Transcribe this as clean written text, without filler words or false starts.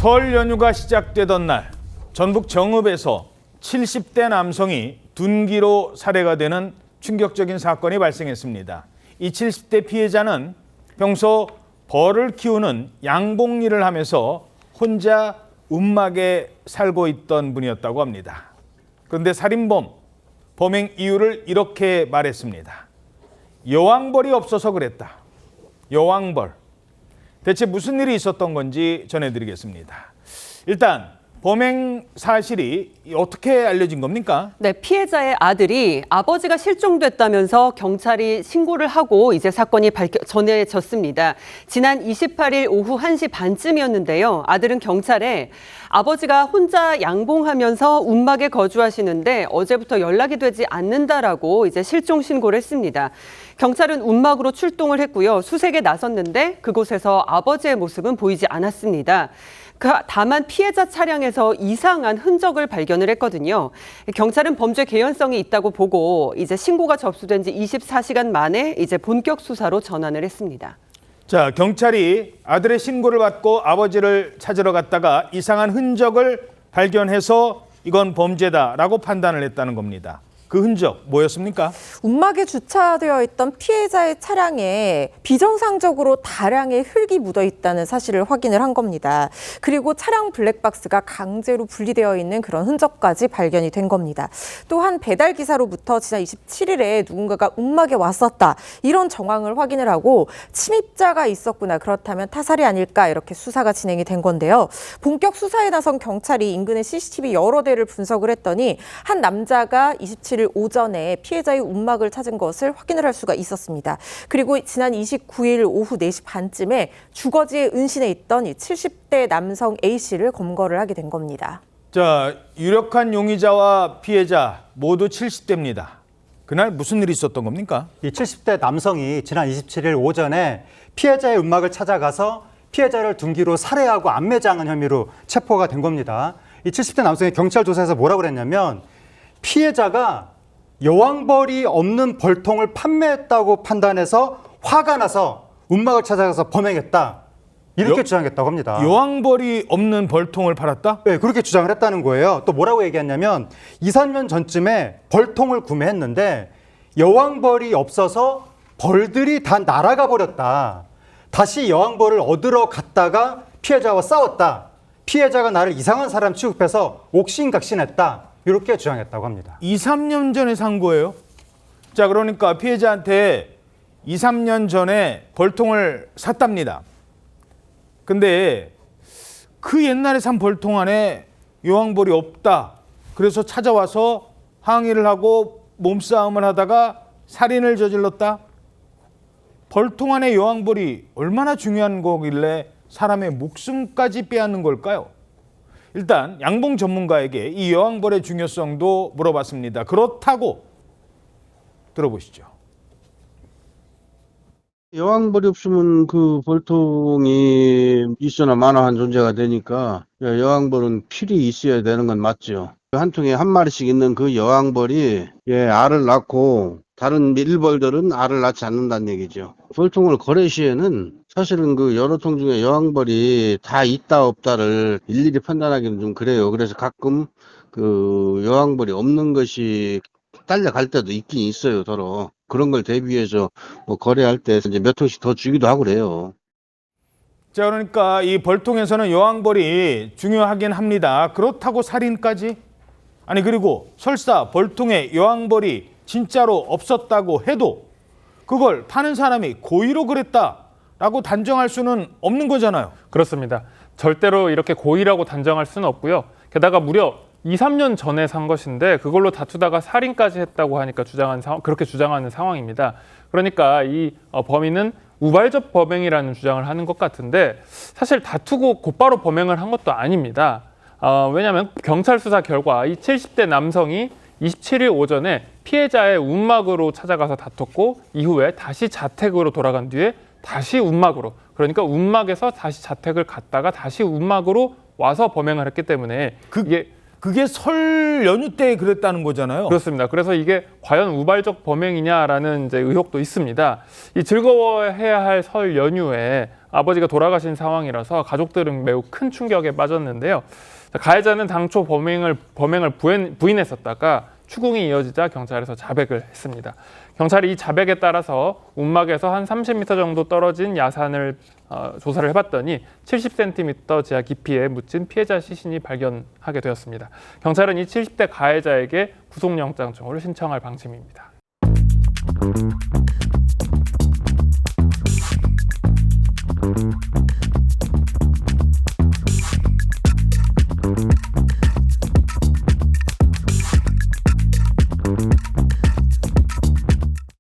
설 연휴가 시작되던 날 전북 정읍에서 70대 남성이 둔기로 살해가 되는 충격적인 사건이 발생했습니다. 이 70대 피해자는 평소 벌을 키우는 양봉일을 하면서 혼자 움막에 살고 있던 분이었다고 합니다. 그런데 살인범, 범행 이유를 이렇게 말했습니다. 여왕벌이 없어서 그랬다. 여왕벌. 대체 무슨 일이 있었던 건지 전해드리겠습니다. 일단 범행 사실이 어떻게 알려진 겁니까? 네, 피해자의 아들이 아버지가 실종됐다면서 경찰이 신고를 하고 이제 사건이 전해졌습니다. 지난 28일 오후 1시 반쯤이었는데요. 아들은 경찰에 아버지가 혼자 양봉하면서 움막에 거주하시는데 어제부터 연락이 되지 않는다라고 이제 실종 신고를 했습니다. 경찰은 움막으로 출동을 했고요. 수색에 나섰는데 그곳에서 아버지의 모습은 보이지 않았습니다. 다만 피해자 차량에서 이상한 흔적을 발견을 했거든요. 경찰은 범죄 개연성이 있다고 보고 이제 신고가 접수된 지 24시간 만에 이제 본격 수사로 전환을 했습니다. 자, 경찰이 아들의 신고를 받고 아버지를 찾으러 갔다가 이상한 흔적을 발견해서 이건 범죄다라고 판단을 했다는 겁니다. 그 흔적 뭐였습니까? 움막에 주차되어 있던 피해자의 차량에 비정상적으로 다량의 흙이 묻어 있다는 사실을 확인을 한 겁니다. 그리고 차량 블랙박스가 강제로 분리되어 있는 그런 흔적까지 발견이 된 겁니다. 또한 배달 기사로부터 지난 27일에 누군가가 움막에 왔었다. 이런 정황을 확인을 하고 침입자가 있었구나. 그렇다면 타살이 아닐까 이렇게 수사가 진행이 된 건데요. 본격 수사에 나선 경찰이 인근의 CCTV 여러 대를 분석을 했더니 한 남자가 27일 오전에 피해자의 움막을 찾은 것을 확인을 할 수가 있었습니다. 그리고 지난 29일 오후 4시 반쯤에 주거지의 은신에 있던 이 70대 남성 A씨를 검거를 하게 된 겁니다. 자, 유력한 용의자와 피해자 모두 70대입니다. 그날 무슨 일이 있었던 겁니까? 이 70대 남성이 지난 27일 오전에 피해자의 움막을 찾아가서 피해자를 둔기로 살해하고 암매장한 혐의로 체포가 된 겁니다. 이 70대 남성이 경찰 조사에서 뭐라고 그랬냐면 피해자가 여왕벌이 없는 벌통을 판매했다고 판단해서 화가 나서 움막을 찾아가서 범행했다. 이렇게 주장했다고 합니다. 여왕벌이 없는 벌통을 팔았다? 네, 그렇게 주장을 했다는 거예요. 또 뭐라고 얘기했냐면 2, 3년 전쯤에 벌통을 구매했는데 여왕벌이 없어서 벌들이 다 날아가 버렸다. 다시 여왕벌을 얻으러 갔다가 피해자와 싸웠다. 피해자가 나를 이상한 사람 취급해서 옥신각신했다. 이렇게 주장했다고 합니다. 2, 3년 전에 산 거예요? 자, 그러니까 피해자한테 2, 3년 전에 벌통을 샀답니다. 근데 그 옛날에 산 벌통 안에 여왕벌이 없다. 그래서 찾아와서 항의를 하고 몸싸움을 하다가 살인을 저질렀다. 벌통 안에 여왕벌이 얼마나 중요한 거길래 사람의 목숨까지 빼앗는 걸까요? 일단 양봉 전문가에게 이 여왕벌의 중요성도 물어봤습니다. 그렇다고 들어보시죠. 여왕벌이 없으면 그 벌통이 있어나 마나한 존재가 되니까 여왕벌은 필히 있어야 되는 건 맞죠. 한 통에 한 마리씩 있는 그 여왕벌이 알을 낳고 다른 밀벌들은 알을 낳지 않는다는 얘기죠. 벌통을 거래 시에는 사실은 그 여러 통 중에 여왕벌이 다 있다 없다를 일일이 판단하기는 좀 그래요. 그래서 가끔 그 여왕벌이 없는 것이 딸려갈 때도 있긴 있어요, 서로. 그런 걸 대비해서 뭐 거래할 때 이제 몇 통씩 더 주기도 하고 그래요. 자, 그러니까 이 벌통에서는 여왕벌이 중요하긴 합니다. 그렇다고 살인까지? 아니, 그리고 설사 벌통에 여왕벌이 진짜로 없었다고 해도 그걸 파는 사람이 고의로 그랬다라고 단정할 수는 없는 거잖아요. 그렇습니다. 절대로 이렇게 고의라고 단정할 수는 없고요. 게다가 무려 2, 3년 전에 산 것인데 그걸로 다투다가 살인까지 했다고 하니까 그렇게 주장하는 상황입니다. 그러니까 이 범인은 우발적 범행이라는 주장을 하는 것 같은데 사실 다투고 곧바로 범행을 한 것도 아닙니다. 왜냐하면 경찰 수사 결과 이 70대 남성이 27일 오전에 피해자의 움막으로 찾아가서 다퉜고 이후에 다시 자택으로 돌아간 뒤에 다시 움막으로, 그러니까 움막에서 다시 자택을 갔다가 다시 움막으로 와서 범행을 했기 때문에 그게 설 연휴 때 그랬다는 거잖아요. 그렇습니다. 그래서 이게 과연 우발적 범행이냐라는 이제 의혹도 있습니다. 이 즐거워해야 할 설 연휴에 아버지가 돌아가신 상황이라서 가족들은 매우 큰 충격에 빠졌는데요. 가해자는 당초 범행을 부인했었다가 추궁이 이어지자 경찰에서 자백을 했습니다. 경찰이 이 자백에 따라서 움막에서 한 30m 정도 떨어진 야산을 조사를 해봤더니 70cm 지하 깊이에 묻힌 피해자 시신이 발견하게 되었습니다. 경찰은 이 70대 가해자에게 구속영장 청구를 신청할 방침입니다.